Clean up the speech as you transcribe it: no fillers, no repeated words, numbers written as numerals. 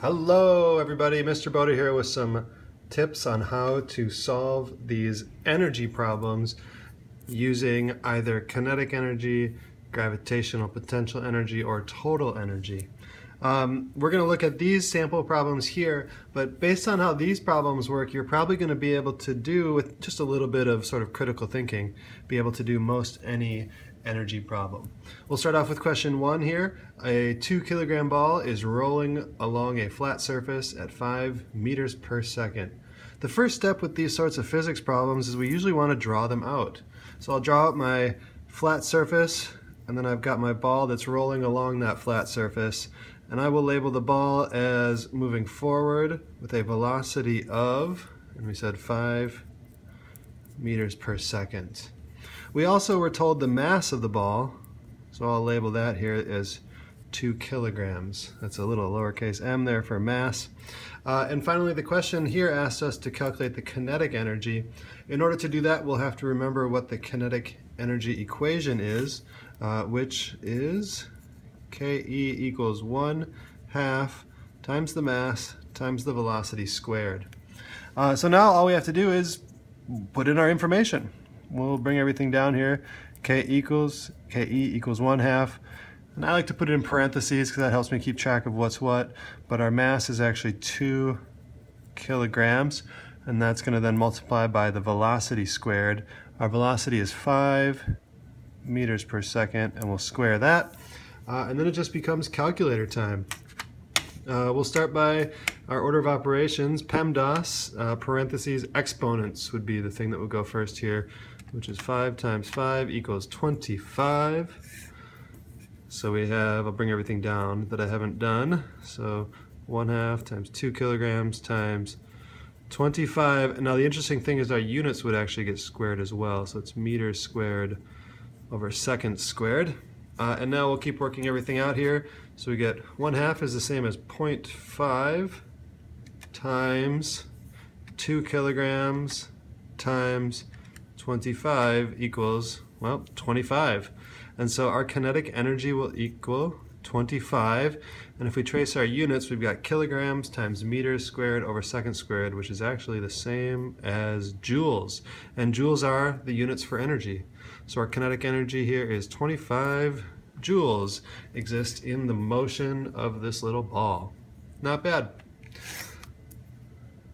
Hello everybody, Mr. Boda here with some tips on how to solve these energy problems using either kinetic energy, gravitational potential energy, or total energy. We're going to look at these sample problems here, but based on how these problems work, you're probably going to be able to do, with just a little bit of sort of critical thinking, be able to do most any energy problem. We'll start off with question 1 here. A 2-kilogram ball is rolling along a flat surface at 5 meters per second. The first step with these sorts of physics problems is we usually want to draw them out. So I'll draw out my flat surface, and then I've got my ball that's rolling along that flat surface, and I will label the ball as moving forward with a velocity of, and we said 5 meters per second. We also were told the mass of the ball, so I'll label that here as 2 kilograms. That's a little lowercase m there for mass. And finally, the question here asks us to calculate the kinetic energy. In order to do that, we'll have to remember what the kinetic energy equation is, which is Ke equals 1/2 times the mass times the velocity squared. So now all we have to do is put in our information. We'll bring everything down here. Ke equals 1/2. And I like to put it in parentheses because that helps me keep track of what's what. But our mass is actually 2 kilograms. And that's going to then multiply by the velocity squared. Our velocity is 5 meters per second, and we'll square that. And then it just becomes calculator time. We'll start by our order of operations. PEMDAS, parentheses, exponents would be the thing that would go first here, which is 5 times 5 equals 25. So we have, I'll bring everything down that I haven't done. So 1/2 times 2 kilograms times 25. And now the interesting thing is our units would actually get squared as well. So it's meters squared over seconds squared. And now we'll keep working everything out here. So we get 1/2 is the same as 0.5 times 2 kilograms times 25 equals, well, 25. And so our kinetic energy will equal 25. And if we trace our units, we've got kilograms times meters squared over seconds squared, which is actually the same as joules. And joules are the units for energy. So our kinetic energy here is 25 joules exist in the motion of this little ball. Not bad.